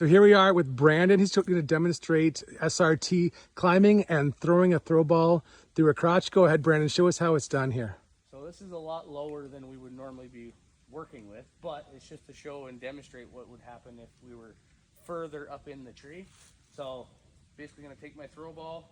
So here we are with Brandon. He's going to demonstrate SRT climbing and throwing a throw ball through a crotch. Go ahead, Brandon. Show us how it's done here. So this is a lot lower than we would normally be working with, but it's just to show and demonstrate what would happen if we were further up in the tree. So basically going to take my throw ball,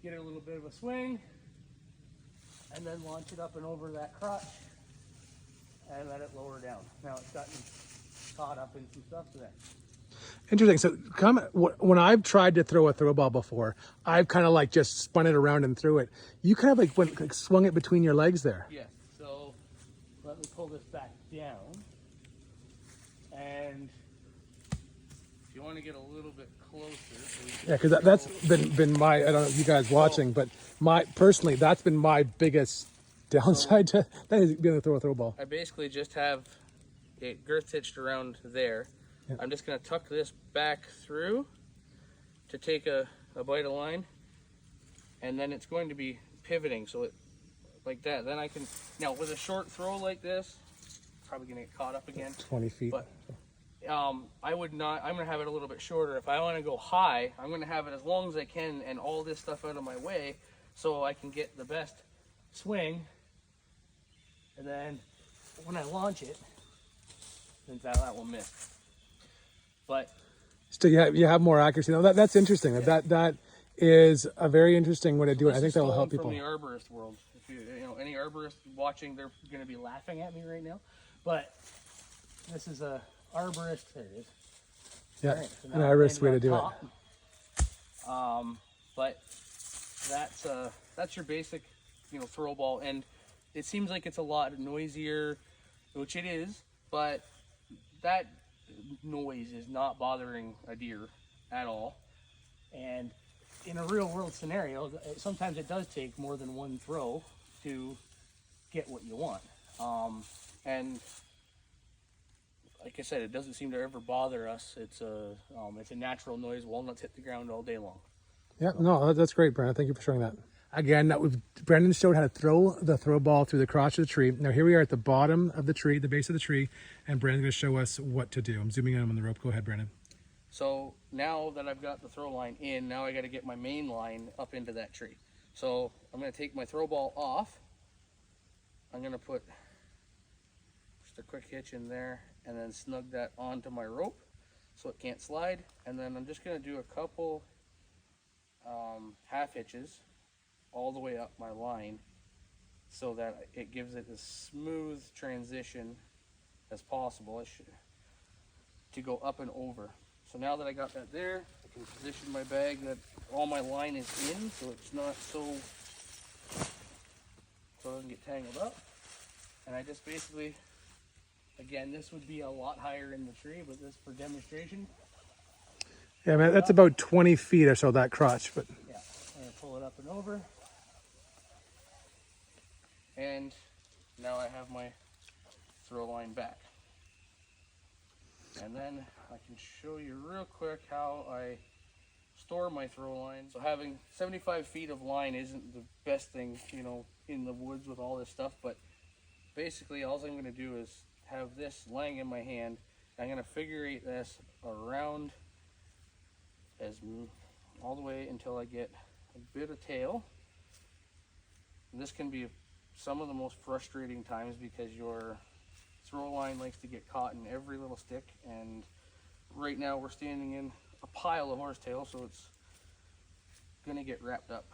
get a little bit of a swing, and then launch it up and over that crotch and let it lower down. Now it's gotten caught up in some stuff today. Interesting. So when I've tried to throw a throw ball before, I've kind of like just spun it around and threw it. You kind of like swung it between your legs there. Yes. So let me pull this back down. And if you want to get a little bit closer. Yeah, because that's been my, I don't know if you guys watching, but personally, that's been my biggest downside to that is being able to throw a throw ball. I basically just have it girth hitched around there. Yeah. I'm just going to tuck this back through to take a bite of line, and then it's going to be pivoting, so it like that. Then I can, now with a short throw like this, probably going to get caught up again. 20 feet. But I would not, I'm going to have it a little bit shorter. If I want to go high, I'm going to have it as long as I can and all this stuff out of my way so I can get the best swing. And then when I launch it, then that will miss. But still, you have more accuracy. Now that's interesting. Yeah. That is a very interesting way to do it. I think that will help people. From the arborist world, if you know any arborist watching, they're going to be laughing at me right now. But this is a arborist. There it is. Yeah, right, so an arborist way to do it. But that's your basic, throw ball, and it seems like it's a lot noisier, which it is, but that noise is not bothering a deer at all. And in a real world scenario, sometimes it does take more than one throw to get what you want. And like I said, it doesn't seem to ever bother us. It's a natural noise. Walnuts hit the ground all day long. Yeah, no, that's great, Brandon. Thank you for showing that. Again, Brandon showed how to throw the throw ball through the crotch of the tree. Now here we are at the bottom of the tree, the base of the tree, and Brandon's going to show us what to do. I'm zooming in on the rope. Go ahead, Brandon. So now that I've got the throw line in, now I got to get my main line up into that tree. So I'm going to take my throw ball off. I'm going to put just a quick hitch in there and then snug that onto my rope so it can't slide. And then I'm just going to do a couple half hitches all the way up my line so that it gives it as smooth transition as possible to go up and over. So now that I got that there, I can position my bag that all my line is in, so it's not so it doesn't get tangled up. And I just basically, again, this would be a lot higher in the tree, but this for demonstration. Yeah, man, that's about 20 feet or so, that crotch. But yeah, I'm gonna pull it up and over. And now I have my throw line back. And then I can show you real quick how I store my throw line. So having 75 feet of line isn't the best thing, in the woods with all this stuff, but basically all I'm going to do is have this laying in my hand. I'm going to figure eight this around all the way until I get a bit of tail. And this can be some of the most frustrating times because your throw line likes to get caught in every little stick, and right now we're standing in a pile of horsetail, so it's gonna get wrapped up.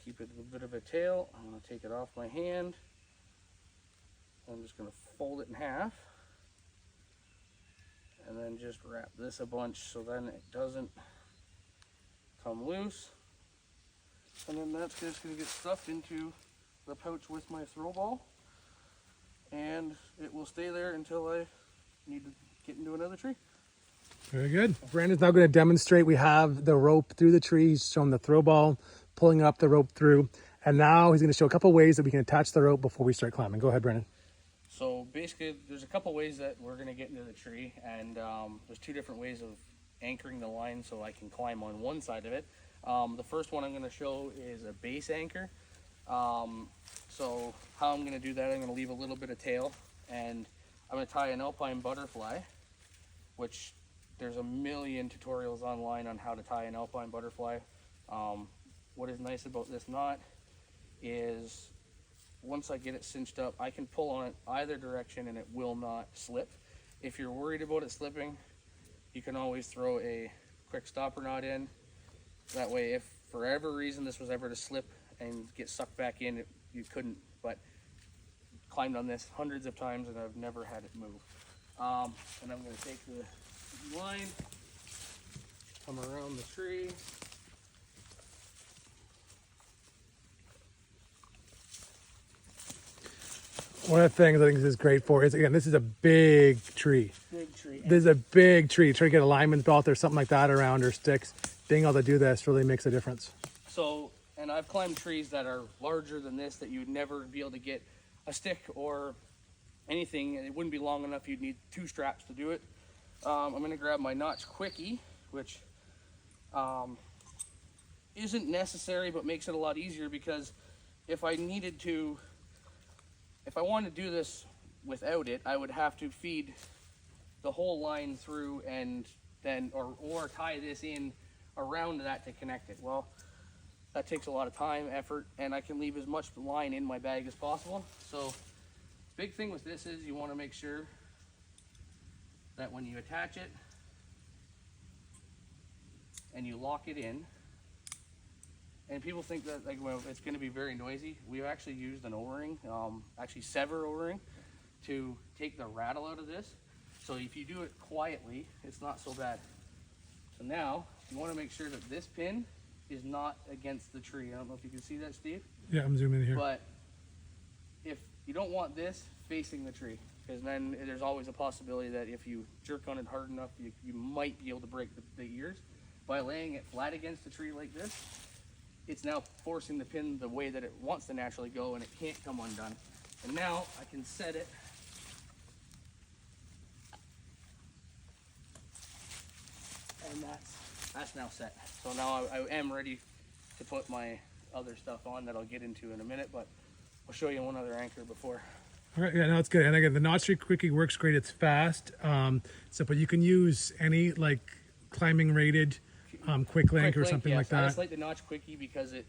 Keep it a bit of a tail. I'm going to take it off my hand. I'm just going to fold it in half and then just wrap this a bunch so then it doesn't come loose. And then that's just going to get stuffed into the pouch with my throw ball, and it will stay there until I need to get into another tree. Very good. Brandon's now going to demonstrate. We have the rope through the tree. He's shown the throw ball, pulling up the rope through. And now he's going to show a couple ways that we can attach the rope before we start climbing. Go ahead, Brandon. So basically, there's a couple ways that we're going to get into the tree, and there's two different ways of anchoring the line so I can climb on one side of it. The first one I'm going to show is a base anchor. So how I'm going to do that, I'm going to leave a little bit of tail, and I'm going to tie an alpine butterfly, which there's a million tutorials online on how to tie an alpine butterfly. What is nice about this knot is once I get it cinched up, I can pull on it either direction and it will not slip. If you're worried about it slipping, you can always throw a quick stopper knot in. That way, if for whatever reason this was ever to slip and get sucked back in, you couldn't. But climbed on this hundreds of times and I've never had it move. And I'm going to take the line, come around the tree. One of the things I think this is great for is, again, this is a big tree. Big tree. This is a big tree. Try to get a lineman's belt or something like that around, or sticks. Being able to do this really makes a difference. So, and I've climbed trees that are larger than this that you'd never be able to get a stick or anything, and it wouldn't be long enough. You'd need two straps to do it. I'm going to grab my notch quickie, which isn't necessary but makes it a lot easier, because if I wanted to do this without it, I would have to feed the whole line through and then or tie this in around that to connect it. Well, that takes a lot of time, effort, and I can leave as much line in my bag as possible. So big thing with this is you want to make sure that when you attach it and you lock it in, and people think that well, it's going to be very noisy. We've actually used an O-ring, actually sever O-ring, to take the rattle out of this. So if you do it quietly, it's not so bad. So now you want to make sure that this pin is not against the tree. I don't know if you can see that, Steve. Yeah, I'm zooming in here. But if you don't want this facing the tree, because then there's always a possibility that if you jerk on it hard enough, you might be able to break the ears. By laying it flat against the tree like this, it's now forcing the pin the way that it wants to naturally go, and it can't come undone. And now I can set it and that's now set. So now I am ready to put my other stuff on that I'll get into in a minute, but I'll show you one other anchor before. All right, yeah, no, it's good. And again, the notch tree quickie works great. It's fast. But you can use any like climbing rated quick link or something like that. I just like the notch quickie because it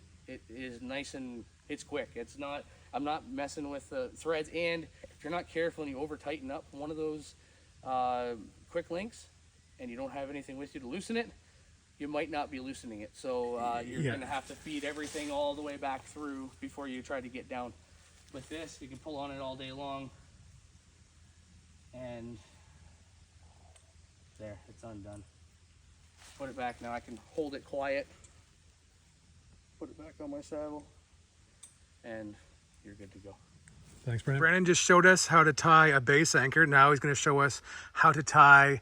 is nice and it's quick. It's not, I'm not messing with the threads, and if you're not careful and you over tighten up one of those quick links and you don't have anything with you to loosen it, you might not be loosening it. So you're going to have to feed everything all the way back through before you try to get down. With this, you can pull on it all day long, and there, it's undone. Put it back now. I can hold it quiet, put it back on my saddle, and you're good to go. Thanks, Brandon. Brandon just showed us how to tie a base anchor. Now he's going to show us how to tie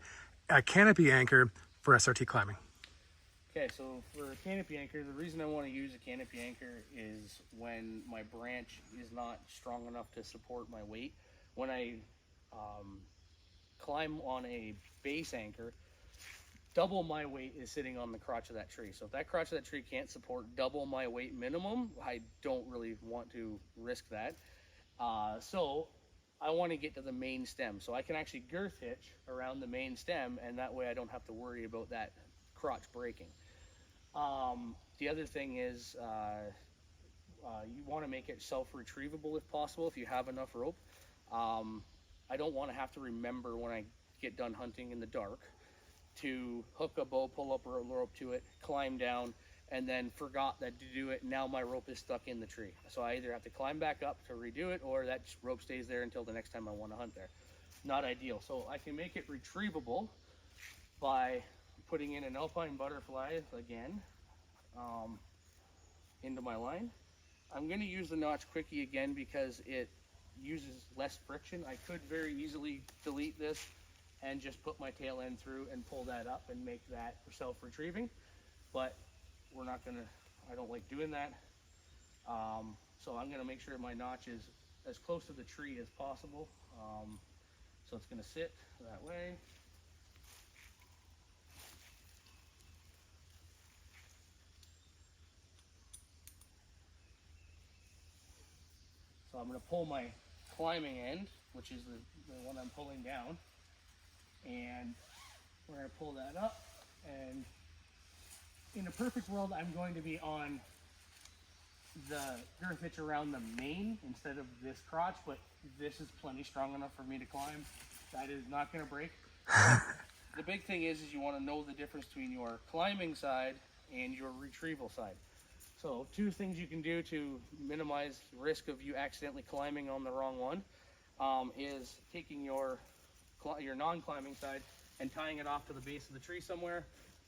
a canopy anchor for SRT climbing. Okay, so for a canopy anchor, the reason I want to use a canopy anchor is when my branch is not strong enough to support my weight. When I climb on a base anchor, double my weight is sitting on the crotch of that tree. So if that crotch of that tree can't support double my weight minimum, I don't really want to risk that. So I want to get to the main stem. So I can actually girth hitch around the main stem, and that way I don't have to worry about that crotch breaking. The other thing is you want to make it self-retrievable if possible, if you have enough rope. I don't want to have to remember when I get done hunting in the dark to hook a bow, pull up a rope to it, climb down, and then forgot that to do it. Now my rope is stuck in the tree. So I either have to climb back up to redo it, or that rope stays there until the next time I want to hunt there. Not ideal. So I can make it retrievable by putting in an alpine butterfly again into my line. I'm going to use the notch quickie again because it uses less friction. I could very easily delete this and just put my tail end through and pull that up and make that self-retrieving. But we're not gonna, I don't like doing that. So I'm gonna make sure my notch is as close to the tree as possible. So it's gonna sit that way. So I'm gonna pull my climbing end, which is the one I'm pulling down, and we're gonna pull that up. And in a perfect world, I'm going to be on the girth hitch around the mane instead of this crotch, but this is plenty strong enough for me to climb. That is not gonna break. The big thing is you wanna know the difference between your climbing side and your retrieval side. So 2 things you can do to minimize the risk of you accidentally climbing on the wrong one is taking your non-climbing side and tying it off to the base of the tree somewhere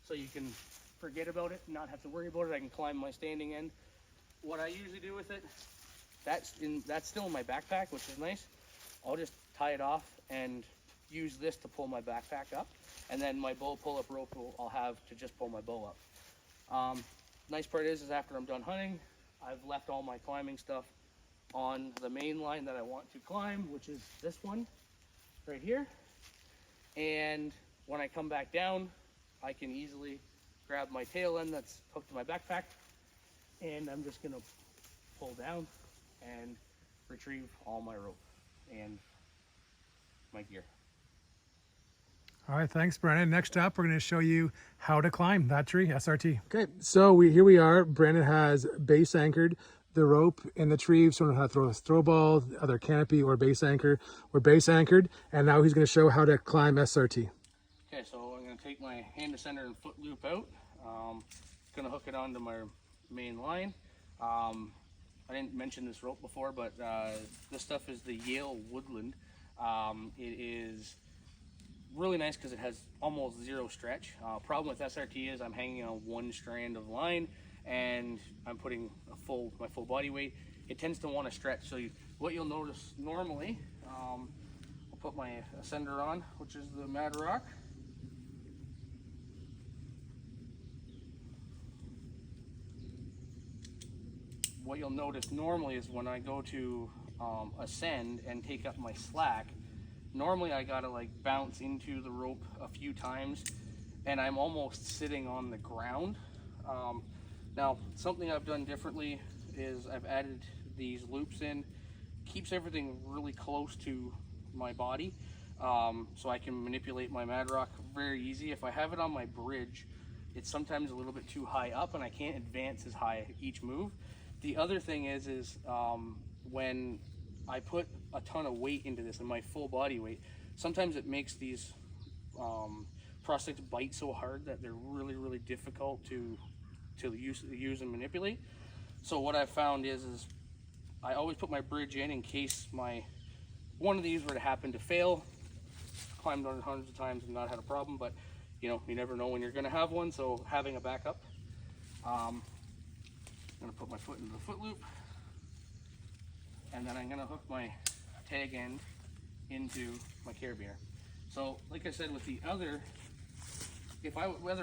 so you can forget about it, not have to worry about it. I can climb my standing end. What I usually do with it, that's still in my backpack, which is nice. I'll just tie it off and use this to pull my backpack up, and then my bow pull-up rope I'll have to just pull my bow up. Nice part is after I'm done hunting, I've left all my climbing stuff on the main line that I want to climb, which is this one right here. And when I come back down, I can easily grab my tail end that's hooked to my backpack, and I'm just gonna pull down and retrieve all my rope and my gear. All right, thanks, Brandon. Next up, we're going to show you how to climb that tree, SRT. Okay, so here we are. Brandon has base anchored the rope in the tree, so we know how to throw a throw ball, either canopy or base anchor. We're base anchored, and now he's going to show how to climb SRT. Okay, so I'm going to take my hand to center and foot loop out. Going to hook it onto my main line. I didn't mention this rope before, but this stuff is the Yale Woodland. It is really nice because it has almost zero stretch. Problem with SRT is I'm hanging on one strand of line and I'm putting my full body weight. It tends to want to stretch. So what you'll notice normally, I'll put my ascender on, which is the Mad Rock. What you'll notice normally is when I go to ascend and take up my slack, normally I gotta like bounce into the rope a few times and I'm almost sitting on the ground. Now something I've done differently is I've added these loops in, keeps everything really close to my body, so I can manipulate my Mad Rock very easy. If I have it on my bridge, it's sometimes a little bit too high up and I can't advance as high each move. The other thing is when I put a ton of weight into this and my full body weight, sometimes it makes these prosthetics bite so hard that they're really, really difficult to use and manipulate. So what I've found is I always put my bridge in case one of these were to happen to fail. Climbed on it hundreds of times and not had a problem, but you never know when you're going to have one, so having a backup. I'm going to put my foot into the foot loop, and then I'm going to hook my tag end into my carabiner. So like I said with the other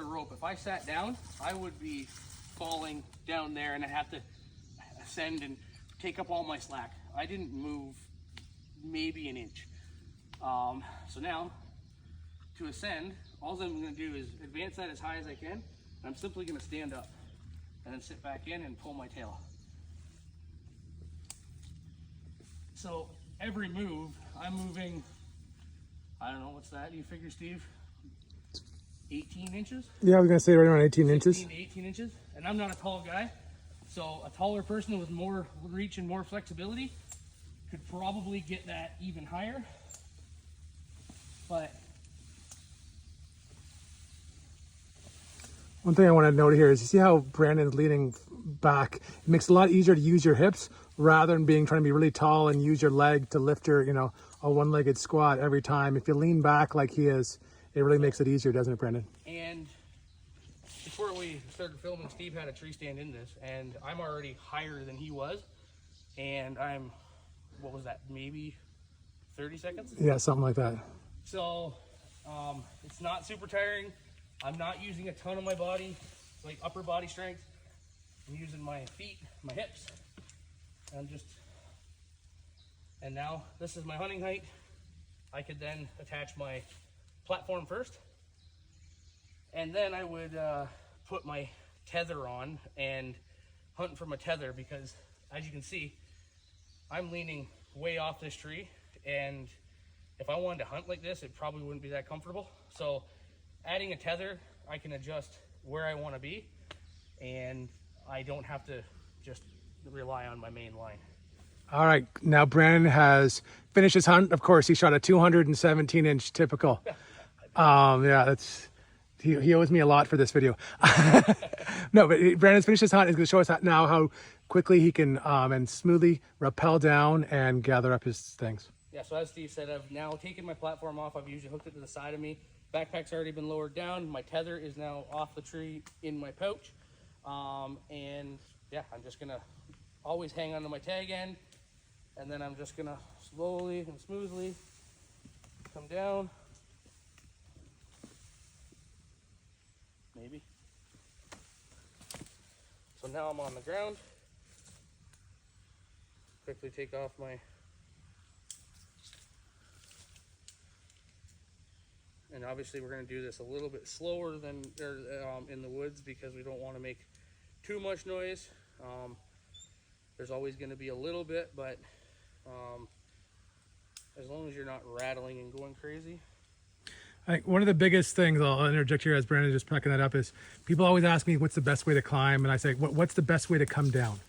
rope, if I sat down, I would be falling down there and I'd have to ascend and take up all my slack. I didn't move maybe an inch. So now to ascend, all I'm going to do is advance that as high as I can, and I'm simply going to stand up and then sit back in and pull my tail. So every move, I'm moving, I don't know, what's that, you figure, Steve? 18 inches? Yeah, I was going to say right around 18 inches. 16 to 18 inches. And I'm not a tall guy, so a taller person with more reach and more flexibility could probably get that even higher. But one thing I want to note here is you see how Brandon's leaning back. It makes it a lot easier to use your hips rather than trying to be really tall and use your leg to lift your, a one-legged squat every time. If you lean back like he is, it really makes it easier, doesn't it, Brandon? And before we started filming, Steve had a tree stand in this, and I'm already higher than he was. And I'm, what was that, maybe 30 seconds? Yeah, something like that. So It's not super tiring. I'm not using a ton of my body, like upper body strength. I'm using my feet, my hips, and now this is my hunting height. I could then attach my platform first, and then I would put my tether on and hunt from a tether, because as you can see, I'm leaning way off this tree, and if I wanted to hunt like this, it probably wouldn't be that comfortable. So adding a tether, I can adjust where I want to be, and I don't have to just rely on my main line. All right, now Brandon has finished his hunt. Of course, he shot a 217-inch typical. Yeah, that's he owes me a lot for this video. No, but Brandon's finished his hunt. He's going to show us now how quickly he can and smoothly rappel down and gather up his things. Yeah, so as Steve said, I've now taken my platform off. I've usually hooked it to the side of me. Backpack's already been lowered down. My tether is now off the tree in my pouch. And yeah, I'm just gonna always hang onto my tag end, and then I'm just gonna slowly and smoothly come down. Maybe. So now I'm on the ground. Quickly take off my, and obviously we're going to do this a little bit slower than in the woods, because we don't want to make too much noise. There's always going to be a little bit, but as long as you're not rattling and going crazy. I think one of the biggest things, I'll interject here as Brandon just packing that up, is people always ask me what's the best way to climb, and I say, what's the best way to come down?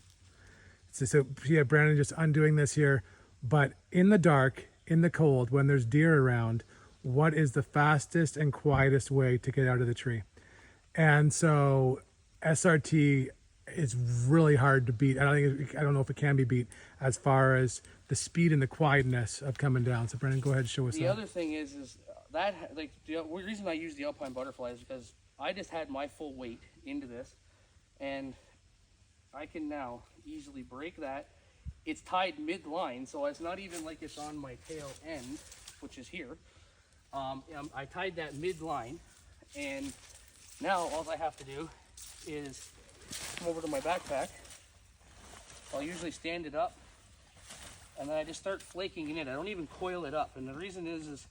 So yeah, Brandon just undoing this here, but in the dark, in the cold, when there's deer around, what is the fastest and quietest way to get out of the tree? And so SRT is really hard to beat. I don't know if it can be beat as far as the speed and the quietness of coming down. So Brandon, go ahead and show us that. The other thing is that, like, the reason I use the Alpine Butterfly is because I just had my full weight into this, and I can now easily break that. It's tied mid-line, so it's not even like it's on my tail end, which is here. I tied that mid-line, and now all I have to do is come over to my backpack. I'll usually stand it up, and then I just start flaking it in. I don't even coil it up, and the reason is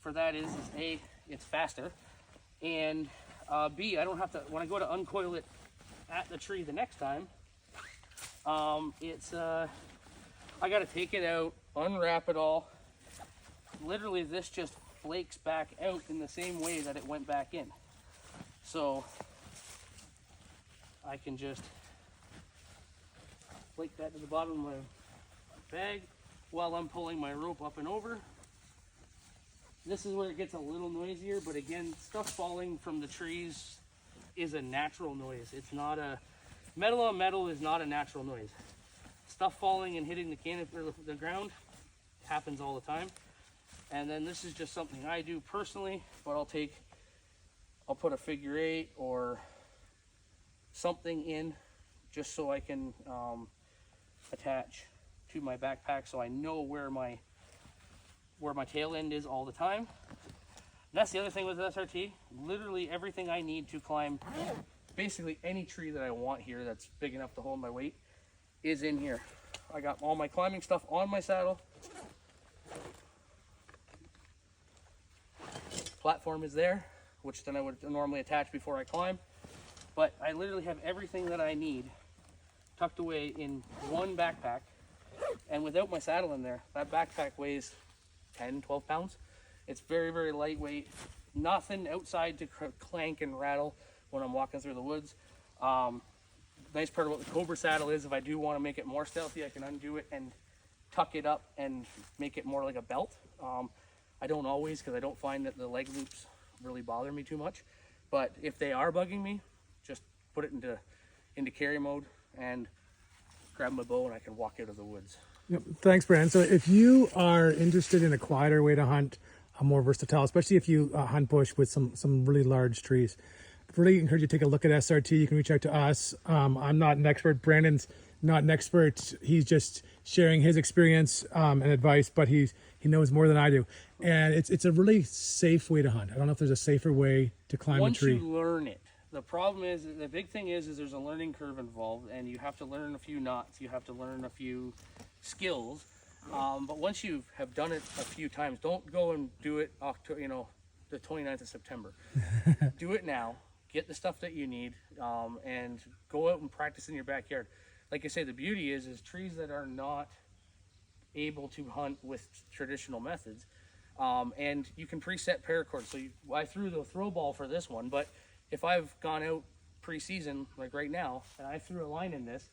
for that is A, it's faster, and B, I don't have to, when I go to uncoil it at the tree the next time, I got to take it out, unwrap it all. Literally, this just flakes back out in the same way that it went back in. So I can just flake that to the bottom of my bag while I'm pulling my rope up and over. This is where it gets a little noisier, but again, stuff falling from the trees is a natural noise. It's not a, metal on metal is not a natural noise. Stuff falling and hitting the canopy or the ground happens all the time. And then this is just something I do personally, but I'll put a figure 8 or something in just so I can attach to my backpack, so I know where my tail end is all the time. And that's the other thing with the SRT. Literally everything I need to climb basically any tree that I want here that's big enough to hold my weight is in here. I got all my climbing stuff on my saddle. Platform is there, which then I would normally attach before I climb. But I literally have everything that I need tucked away in one backpack. And without my saddle in there, that backpack weighs 10, 12 pounds. It's very, very lightweight. Nothing outside to clank and rattle when I'm walking through the woods. Nice part about the Cobra saddle is if I do want to make it more stealthy, I can undo it and tuck it up and make it more like a belt. I don't always, because I don't find that the leg loops really bother me too much. But if they are bugging me, just put it into carry mode and grab my bow and I can walk out of the woods. Yep. Thanks, Brandon. So if you are interested in a quieter way to hunt, a more versatile, especially if you hunt bush with some really large trees, really encourage you to take a look at SRT. You can reach out to us. I'm not an expert. Brandon's not an expert. He's just sharing his experience and advice, but he knows more than I do. And it's a really safe way to hunt. I don't know if there's a safer way to climb a tree. Once you learn it, the problem is, the big thing is there's a learning curve involved, and you have to learn a few knots, you have to learn a few skills. But once you have done it a few times, don't go and do it the 29th of September. Do it now. Get the stuff that you need, and go out and practice in your backyard. Like I say, the beauty is trees that are not able to hunt with traditional methods, and you can preset paracord. So I threw the throw ball for this one, but if I've gone out pre-season, like right now, and I threw a line in this,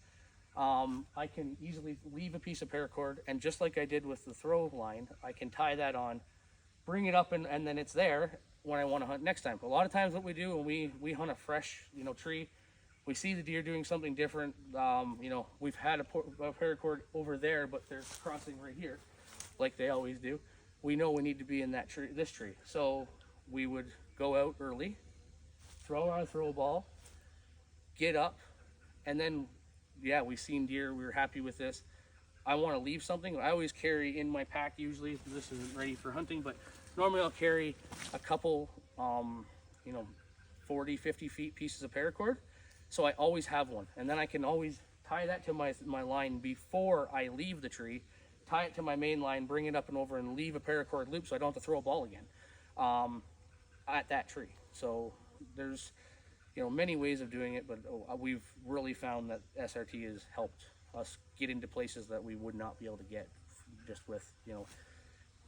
I can easily leave a piece of paracord, and just like I did with the throw line, I can tie that on, bring it up, and then it's there when I want to hunt next time. A lot of times what we do when we hunt a fresh tree, we see the deer doing something different. We've had a paracord over there, but they're crossing right here like they always do. We know we need to be in this tree, so we would go out early, throw our throw ball, get up, and then we've seen deer, we were happy with this. I want to leave something. I always carry in my pack, usually this isn't ready for hunting, but normally I'll carry a couple 40, 50 feet pieces of paracord, so I always have one, and then I can always tie that to my line before I leave the tree, tie it to my main line, bring it up and over, and leave a paracord loop so I don't have to throw a ball again at that tree. So there's many ways of doing it, but we've really found that SRT has helped us get into places that we would not be able to get just with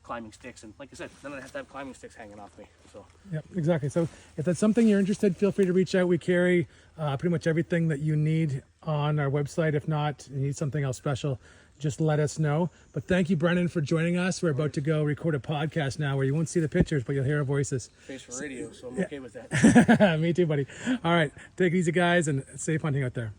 climbing sticks. And like I said, then I have to have climbing sticks hanging off me. So Yep, exactly. So if that's something you're interested, feel free to reach out. We carry pretty much everything that you need on our website. If not, you need something else special, just let us know. But thank you, Brendan, for joining us. We're about to go record a podcast now where you won't see the pictures, but you'll hear our voices. face for radio, so I'm okay with that. Me too, buddy. All right, take it easy, guys, and safe hunting out there.